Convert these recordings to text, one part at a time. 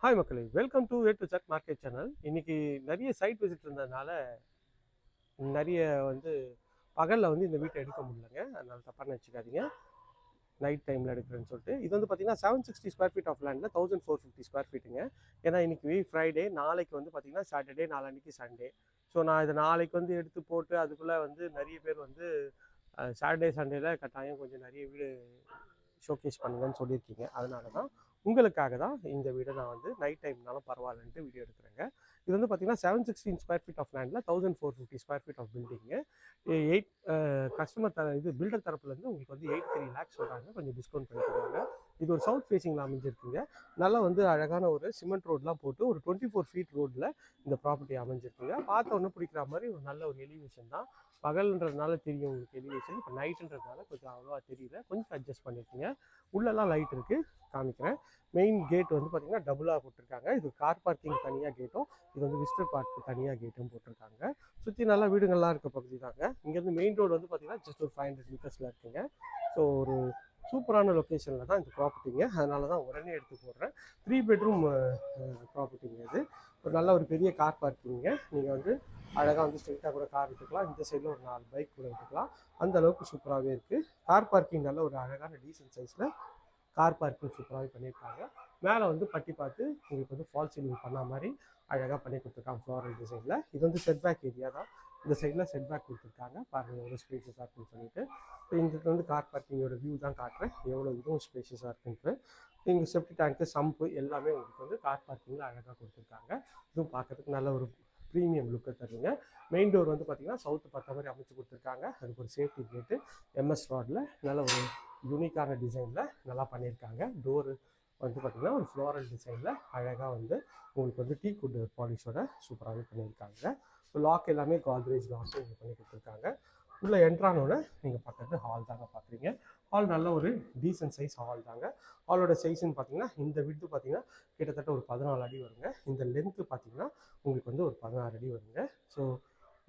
Hi மக்களே, welcome to A to Z market channel. இன்னைக்கு நிறைய சைட் விசிட் இருந்ததுனால நிறைய வந்து பகலில் வந்து இந்த வீட்டை எடுக்க முடியலங்க. அதனால தப்பாக நினச்சிக்காதீங்க. நைட் டைமில் எடுக்கிறேன்னு சொல்லிட்டு இது வந்து பார்த்தீங்கன்னா 760 ஸ்கொயர் ஃபீட் ஆஃப் லேண்டில் 1450 ஸ்கொயர் ஃபீட்டுங்க. ஏன்னா இன்னைக்கு ஃப்ரைடே, நாளைக்கு வந்து பார்த்தீங்கன்னா சாட்டர்டே, நாளான்னைக்கு சண்டே. ஸோ நான் இதை நாளைக்கு வந்து எடுத்து போட்டு அதுக்குள்ளே வந்து நிறைய பேர் வந்து சாட்டர்டே சண்டேல கட்டாயம் கொஞ்சம் நிறைய வீடு ஷோகேஸ் பண்ணுங்கன்னு சொல்லியிருக்கீங்க. அதனால தான் உங்களுக்காக தான் இந்த வீடை நான் வந்து நைட் டைம்னாலும் பரவாயில்லன்ட்டு வீடியோ எடுக்கிறேங்க. இது வந்து பார்த்தீங்கன்னா 716 ஸ்கொயர் ஃபீட் ஆஃப் லேண்டில் 1450 ஸ்கொயர் ஃபீட் ஆஃப் பில்டிங்கு. 8 கஸ்டமர் இது பில்டர் தரப்புலேருந்து உங்களுக்கு வந்து 83 லேக்ஸ் சொல்கிறாங்க. கொஞ்சம் டிஸ்கவுண்ட் பண்ணி தருவாங்க. இது ஒரு சவுத் ஃபேஸிங்கில் அமைஞ்சிருக்குங்க. நல்லா வந்து அழகான ஒரு சிமெண்ட் ரோட்லாம் போட்டு ஒரு 24 ஃபீட் ரோட்டில் இந்த ப்ராப்பர்ட்டி அமைஞ்சிருக்குங்க. பார்த்த ஒன்று பிடிக்கிற மாதிரி ஒரு நல்ல ஒரு எலிவேஷன் தான். பகல்ன்றதுனால தெரியும் உங்களுக்கு எலிவேஷன். இப்போ நைட்டுன்றதுனால கொஞ்சம் அவ்வளோவா தெரியல. கொஞ்சம் அட்ஜஸ்ட் பண்ணியிருக்கீங்க. உள்ளெல்லாம் லைட் இருக்குது, காமிக்கிறேன். மெயின் கேட் வந்து பார்த்தீங்கன்னா டபுளாக போட்டிருக்காங்க. இது கார் பார்க்கிங் தனியாக கேட்டும், இது வந்து விசிட்டர் பார்க்கு தனியாக கேட்டும் போட்டிருக்காங்க. சுற்றி நல்லா வீடுகள்லாம் இருக்க பகுதி தாங்க. இங்கேருந்து மெயின் ரோடு வந்து பார்த்தீங்கன்னா ஜஸ்ட் ஒரு 500 மீட்டர்ஸில் இருக்குங்க. ஸோ ஒரு சூப்பரான லொக்கேஷனில் தான் இந்த ப்ராப்பர்ட்டிங்க. அதனால தான் உடனே எடுத்து போடுறேன். 3 பெட்ரூம் ப்ராப்பர்ட்டிங்க இது. ஒரு நல்ல ஒரு பெரிய கார் பார்க்கிங்க. நீங்கள் வந்து அழகாக வந்து ஸ்ட்ரெயிட்டாக கூட கார் விட்டுக்கலாம். இந்த சைடில் ஒரு 4 பைக் கூட விட்டுக்கலாம். அந்த அளவுக்கு சூப்பராகவே இருக்குது. கார் பார்க்கிங் நல்ல ஒரு அழகான டீசன்ட் சைஸில் கார் பார்க்கிங் சூப்பராகவே பண்ணியிருக்காங்க. மேலே வந்து பட்டி பார்த்து உங்களுக்கு வந்து ஃபால் சீலிங் பண்ண மாதிரி அழகாக பண்ணி கொடுத்துருக்காங்க ஃப்ளோரல் டிசைனில். இது வந்து செட்பேக் ஏரியா தான். இந்த சைடில் செட்பேக் கொடுத்துருக்காங்க. பாருங்கள் எவ்வளோ ஸ்பேஷியஸாக இருக்குன்னு சொல்லிட்டு. இப்போ இந்த வந்து கார் பார்க்கிங்கோட வியூ தான் காட்டுறேன், எவ்வளோ இதுவும் ஸ்பேஷியஸாக இருக்குன்ட்டு. இங்கே செப்டி டேங்க்கு, சம்பு எல்லாமே உங்களுக்கு வந்து கார் பார்க்கிங்கில் அழகாக கொடுத்துருக்காங்க. இதுவும் பார்க்கறதுக்கு நல்ல ஒரு ப்ரீமியம் லுக்கை தருவீங்க. மெயின் டோர் வந்து பார்த்தீங்கன்னா சவுத்து பார்த்த மாதிரி அமைச்சு கொடுத்துருக்காங்க. அதுக்கு ஒரு சேஃப்டி கேட்டு எம்எஸ் ராடில் நல்ல ஒரு யூனிக்கான டிசைனில் நல்லா பண்ணியிருக்காங்க. டோரு வந்து பார்த்திங்கன்னா ஒரு ஃப்ளோரல் டிசைனில் அழகாக வந்து உங்களுக்கு வந்து டீ குட் பாலிஷோட சூப்பராகவே பண்ணியிருக்காங்க. லாக் எல்லாமே காத்ரேஜ் லாக்ஸும் உங்களுக்கு பண்ணி கொடுத்துருக்காங்க. உள்ளே என்ட்ரானோட நீங்கள் பார்க்குறது ஹால் தாங்க பார்க்குறீங்க. ஹால் நல்ல ஒரு டீசன்ட் சைஸ் ஹால் தாங்க. ஹாலோட சைஸ்ன்னு பார்த்தீங்கன்னா இந்த விட்த்து பார்த்தீங்கன்னா கிட்டத்தட்ட ஒரு 14 அடி வருங்க. இந்த லென்த்து பார்த்தீங்கன்னா உங்களுக்கு வந்து ஒரு 16 அடி வருங்க. ஸோ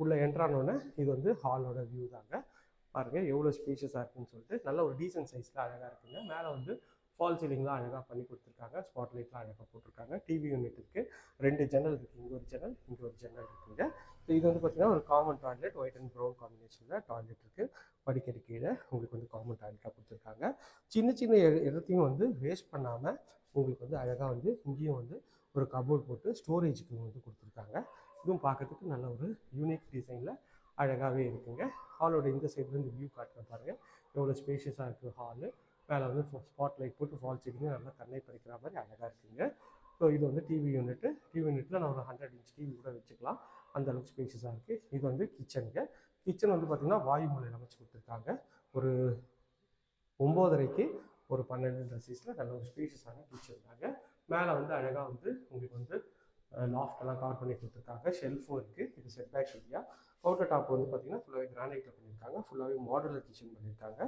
உள்ளே என்ட்ரானோடனே இது வந்து ஹாலோட வியூ தாங்க. பாருங்கள் எவ்வளோ ஸ்பேஷியஸாக இருக்குன்னு சொல்லிட்டு. நல்ல ஒரு டீசன்ட் சைஸில் அழகாக இருக்குங்க. மேலே வந்து ஃபால் சீலிங்லாம் அழகாக பண்ணி கொடுத்துருக்காங்க. ஸ்பாட் லைட்லாம் அழகாக போட்டிருக்காங்க. டிவி யூனிட் இருக்குது. 2 ஜன்னல் இருக்குது. இங்கே ஒரு ஜன்னல், இங்கே ஒரு ஜன்னல் இருக்குங்க. ஸோ இது வந்து பார்த்திங்கன்னா ஒரு common toilet, white and brown காம்பினேஷனில் டாய்லெட் இருக்குது. படிக்கட்டு கீழே உங்களுக்கு வந்து காமன் டாய்லெட்டாக கொடுத்துருக்காங்க. சின்ன சின்ன இடத்தையும் வந்து வேஸ்ட் பண்ணாமல் உங்களுக்கு வந்து அழகாக வந்து இங்கேயும் வந்து ஒரு கபோர்ட் போட்டு ஸ்டோரேஜுக்கு வந்து கொடுத்துருக்காங்க. இதுவும் பார்க்கறதுக்கு நல்ல ஒரு யூனிக் டிசைனில் அழகாகவே இருக்குங்க. ஹாலோட இந்த சைட்லேருந்து வியூ காட்டுறேன் பாருங்கள் எவ்வளோ ஸ்பேஷியஸாக இருக்குது ஹாலு. மேலே வந்து ஸ்பாட் லைட் போட்டு ஃபால் சீலிங் நல்லா கண்ணை பறிக்கிற மாதிரி அழகாக இருக்குங்க. ஸோ இது வந்து டிவி யூனிட்டு. டிவி யூனிட்டில் நான் ஒரு 100 இன்ச் டிவி கூட வச்சுக்கலாம். அந்த அளவுக்கு ஸ்பேஷியஸாக இருக்குது. இது வந்து கிச்சனுங்க. கிச்சன் வந்து பார்த்திங்கன்னா வாயு மூலையில் அமைச்சு கொடுத்துருக்காங்க. ஒரு 9:30க்கு ஒரு 12 சைஸில் நல்ல ஒரு ஸ்பேஷியஸான கிச்சன் தாங்க. மேலே வந்து அழகாக வந்து உங்களுக்கு வந்து லாஃப்டெல்லாம் கவர் பண்ணி கொடுத்துருக்காங்க. ஷெல்ஃபும் இருக்குது. இது செட்பேக் ஏரியா. கவுண்டர் டாப் வந்து பார்த்திங்கன்னா ஃபுல்லாகவே கிரானைட்டில் பண்ணியிருக்காங்க. ஃபுல்லாகவே மாடுலர் கிச்சன் பண்ணியிருக்காங்க.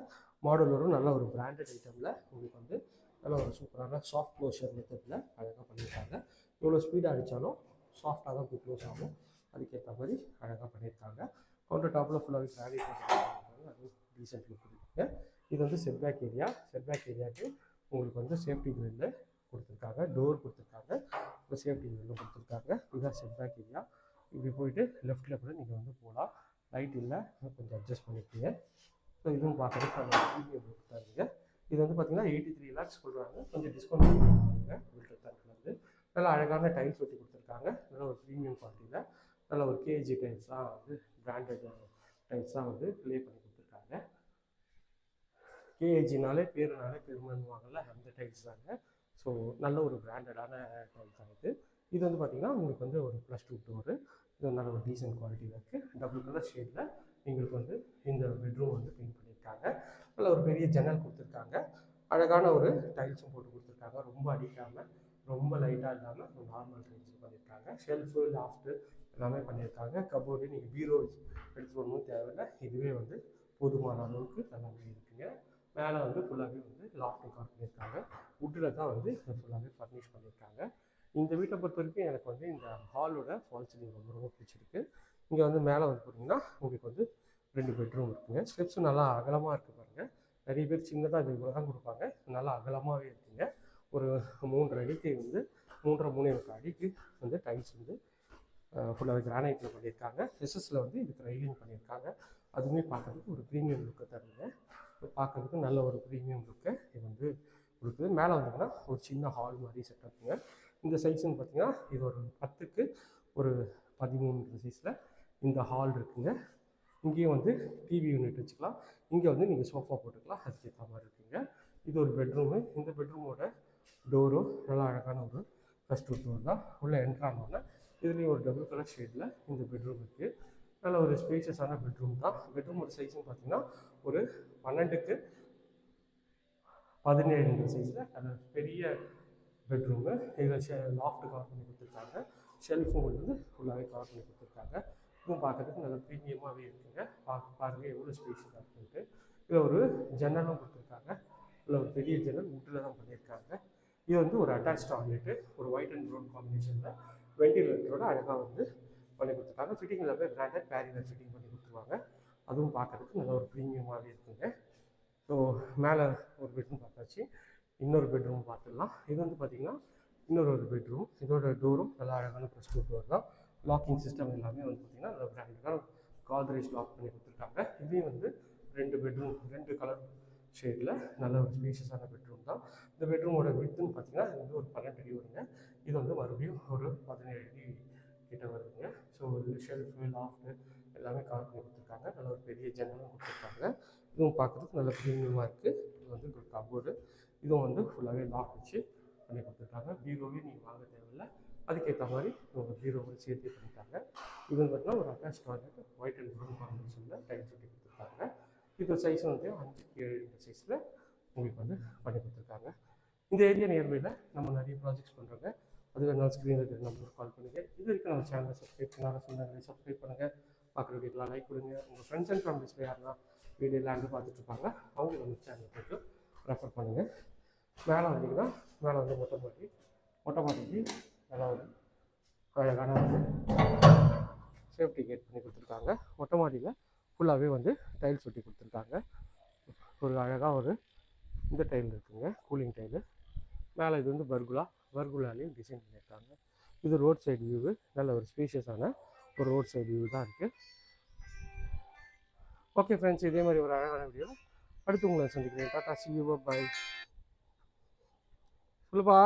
மாடுலரும் நல்ல ஒரு பிராண்டட் ஐட்டமில் உங்களுக்கு வந்து நல்ல ஒரு சூப்பரான சாஃப்ட் க்ளோஷர் மெத்தடில் அழகாக பண்ணியிருக்காங்க. எவ்வளோ ஸ்பீடாக அடித்தாலும் சாஃப்டாக தான் போய் க்ளோஸ் ஆகும். அதுக்கேற்ற மாதிரி அழகாக பண்ணியிருக்காங்க. கவுண்டர் டாப்பில் ஃபுல்லாகவே கிரானைட் பண்ணியிருக்காங்க. அது டீசென்ட் லுக் இருக்குங்க. இது வந்து செட்பேக் ஏரியா. செட்பேக் ஏரியாவுக்கு உங்களுக்கு வந்து சேஃப்டி கிரில் கொடுத்துருக்காங்க. டோர் கொடுத்துருக்காங்க. இப்போ சேஃப்டி கிரில் கொடுத்துருக்காங்க. இதுதான் செட்பேக் ஏரியா. இப்படி போயிட்டு லெஃப்ட்டில் கூட நீங்கள் வந்து போகலாம். லைட் இல்லை, கொஞ்சம் அட்ஜஸ்ட் பண்ணியிருக்கீங்க. ஸோ இதுவும் பார்க்குறதுக்கு அந்த ப்ரீமியம் லுக் தருங்க. இது வந்து பார்த்திங்கன்னா 83 லேக்ஸ் சொல்கிறாங்க. கொஞ்சம் டிஸ்கவுண்ட் பண்ணியிருக்காங்க பில்டர் தரப்புலேருந்து. நல்லா அழகான டைல்ஸ் ஒட்டி கொடுத்துருக்காங்க. நல்ல ஒரு ப்ரீமியம் குவாலிட்டியில் நல்ல ஒரு கேஜி டைல்ஸ்லாம் வந்து பிராண்டட் டைல்ஸ்லாம் வந்து ப்ளே பண்ணி கொடுத்துருக்காங்க. கேஜினாலே பேருனாலே பெருமைன்னுவாங்கள்ல, அந்த டைல்ஸ் தாங்க. ஸோ நல்ல ஒரு பிராண்டடான டைல்ஸ் தான் இது. இது வந்து பார்த்திங்கன்னா உங்களுக்கு வந்து ஒரு +2 டோரு. இது நல்ல ஒரு டீசென்ட் குவாலிட்டியில் இருக்குது. டபுள் கலர் ஷேடில் எங்களுக்கு வந்து இந்த பெட்ரூம் வந்து பெயிண்ட் பண்ணியிருக்காங்க. நல்ல ஒரு பெரிய ஜன்னல் கொடுத்துருக்காங்க. அழகான ஒரு டைல்ஸும் போட்டு கொடுத்துருக்காங்க. ரொம்ப அடிக்காமல், ரொம்ப லைட்டாக இல்லாமல் ஒரு நார்மல் டைல்ஸும் பண்ணியிருக்காங்க. ஷெல்ஃபு, லாஃப்ட்டு எல்லாமே பண்ணியிருக்காங்க. கபோர்டு நீங்கள் பீரோ எடுத்துகிட்டு வரணும் தேவையில்லை. இதுவே வந்து போதுமான அளவுக்கு எல்லாமே இருக்குங்க. மேலே வந்து ஃபுல்லாகவே வந்து லாஃப்ட்டு கவர் பண்ணியிருக்காங்க. வுட்டில் தான் வந்து ஃபுல்லாகவே ஃபர்னிஷ் பண்ணியிருக்காங்க. இந்த வீட்டை பொறுத்த வரைக்கும் எனக்கு வந்து இந்த ஹாலோட ஃபால் சீலிங் ரொம்ப ரொம்ப பிடிச்சிருக்கு. இங்கே வந்து மேலே வந்து பார்த்தீங்கன்னா உங்களுக்கு வந்து 2 பெட்ரூம் இருக்குங்க. ஸ்டெப்ஸும் நல்லா அகலமாக இருக்குது பாருங்கள். நிறைய பேர் சின்னதாக இது இவ்வளோ தான் கொடுப்பாங்க. நல்லா அகலமாகவே இருக்குங்க. ஒரு 3.5 அடிக்கு வந்து 3.5 அடிக்கு வந்து டைல்ஸ் வந்து ஃபுல்லாக கிரானைட்டில் பண்ணியிருக்காங்க. எஸ்எஸ்ல வந்து இதுக்கு ரைலிங் பண்ணியிருக்காங்க. அதுவுமே பார்க்குறதுக்கு ஒரு ப்ரீமியம் லுக்கை தருங்க. பார்க்குறதுக்கு நல்ல ஒரு ப்ரீமியம் லுக்கை இது வந்து கொடுக்குது. மேலே வந்தீங்கன்னா ஒரு சின்ன ஹால் மாதிரி செட்டப்புங்க. இந்த சைஸ்ன்னு பார்த்தீங்கன்னா இது ஒரு 10க்கு ஒரு 13 சைஸில் இந்த ஹால் இருக்குங்க. இங்கேயும் வந்து டிவி யூனிட் வச்சுக்கலாம். இங்கே வந்து நீங்கள் சோஃபா போட்டுக்கலாம். அதுக்கேற்ற மாதிரி இருக்குங்க. இது ஒரு பெட்ரூமு. இந்த பெட்ரூமோட டோரும் நல்லா அழகான ஒரு ஃபஸ்ட் டோர் தான். உள்ளே என்ட்ரானோன்னா இதுலேயும் ஒரு டபுள் கலர் ஷேடில் இந்த பெட்ரூம் இருக்குது. நல்ல ஒரு ஸ்பேஷியஸான பெட்ரூம் தான். பெட்ரூமோட சைஸ்ன்னு பார்த்தீங்கன்னா ஒரு 12க்கு 17 சைஸில் நல்ல பெரிய பெட்ரூமு. இதில் லாஃப்ட் கவர் பண்ணி கொடுத்துருக்காங்க. ஷெல்ஃபும் வந்து ஃபுல்லாகவே கவர் பண்ணி கொடுத்துருக்காங்க. இதுவும் பார்க்குறதுக்கு நல்ல ப்ரீமியமாகவே இருக்குங்க. பாருங்கள் எவ்வளோ ஸ்பேஷியஸாக இருக்குன்ட்டு. இதில் ஒரு ஜன்னலும் கொடுத்துருக்காங்க. இதில் ஒரு பெரிய ஜன்னல் வுட்டில் தான் பண்ணியிருக்காங்க. இது வந்து ஒரு அட்டாச் டாய்லெட்டு, ஒரு ஒயிட் அண்ட் ப்ரௌன் காம்பினேஷனில் வெண்டிலேட்டரோட அழகாக வந்து பண்ணி கொடுத்துருக்காங்க. ஃபிட்டிங் எல்லாமே பிராண்டட் பேரிவேர் ஃபிட்டிங் பண்ணி கொடுத்துருவாங்க. அதுவும் பார்க்குறதுக்கு நல்ல ஒரு ப்ரீமியமாகவே இருக்குங்க. ஸோ மேலே ஒரு பெட்ரூம் பார்த்தாச்சு. இன்னொரு பெட்ரூம் பார்த்துடலாம். இது வந்து பார்த்திங்கன்னா இன்னொரு பெட்ரூம். இதோட டோரும் நல்லா அழகான ப்ரெஸ் டோர் தான். லாக்கிங் சிஸ்டம் எல்லாமே வந்து பார்த்திங்கன்னா நல்ல பிராண்டடாக காத்ரேஜ் லாக் பண்ணி கொடுத்துருக்காங்க. இதையும் வந்து 2 பெட்ரூம் 2 கலர் ஷேடில் நல்ல ஒரு ஸ்பேஷியஸான பெட்ரூம் தான். இந்த பெட்ரூமோட வித்துன்னு பார்த்தீங்கன்னா இது வந்து ஒரு 12 அடி வருங்க. இது வந்து மறுபடியும் ஒரு 17 அடி கிட்ட வருதுங்க. ஸோ இது ஷெல்ஃபு லாஃப்ட்டு எல்லாமே கவர் பண்ணி கொடுத்துருக்காங்க. நல்ல ஒரு பெரிய ஜன்னலும் கொடுத்துருக்காங்க. இதுவும் பார்க்குறதுக்கு நல்ல ப்ரீமியமாக இருக்குது. இது வந்து ஒரு கபோர்டு. இதுவும் வந்து ஃபுல்லாகவே லாக் வச்சு பண்ணி கொடுத்துருக்காங்க. பீரோவே நீங்கள் வாங்க தேவையில்லை. அதுக்கேற்ற மாதிரி இவங்க பீரோவை சேர்த்து பண்ணிட்டாங்க. இது வந்து பார்த்தீங்கன்னா ஒரு attach toilet white and brown காம்பினேஷனில் டைல்ஸ் ஒட்டி கொடுத்துருக்காங்க. இது சைஸ் வந்து 5க்கு 7 சைஸில் உங்களுக்கு வந்து பண்ணி கொடுத்துருக்காங்க. இந்த ஏரியா நியர்பையில் நம்ம நிறைய ப்ராஜெக்ட்ஸ் பண்ணுறோங்க. அது வேணாலும் ஸ்க்ரீனில் இருக்கிற நம்பருக்கு கால் பண்ணுங்கள். இது வரைக்கும் நம்ம சேனலை சப்ஸ்கிரைப் பண்ணாத சொன்னாங்க சப்ஸ்கிரைப் பண்ணுங்கள். பார்க்குற வீட்டில் லைக் கொடுங்க. உங்கள் ஃப்ரெண்ட்ஸ் அண்ட் ஃபேமிலிஸில் யாருன்னா வீடியோ லேண்டு பார்த்துட்ருப்பாங்க அவங்க நம்ம சேனலை கொஞ்சம் ரெஃபர் பண்ணுங்கள். மேலே வந்தீங்கன்னா மேலே வந்து மொட்டை மாடிக்கு நல்லா ஒரு அழகான வந்து சேஃப்டி கேட் பண்ணி கொடுத்துருக்காங்க. மொட்டை மாடியில் ஃபுல்லாகவே வந்து டைல்ஸ் ஒட்டி கொடுத்துருக்காங்க. ஒரு அழகாக ஒரு இந்த டைல் இருக்குங்க, கூலிங் டைலு. மேலே இது வந்து பர்குலாலையும் டிசைன் பண்ணியிருக்காங்க. இது ரோட் சைடு வியூவு. நல்ல ஒரு ஸ்பேஷியஸான ஒரு ரோட் சைடு வியூ தான் இருக்குது. ஓகே ஃப்ரெண்ட்ஸ், இதே மாதிரி ஒரு அழகான வீடியோவில் அடுத்து உங்களை சந்திக்கிறேன். Tata, see you, bye. சொல்லுப்பா.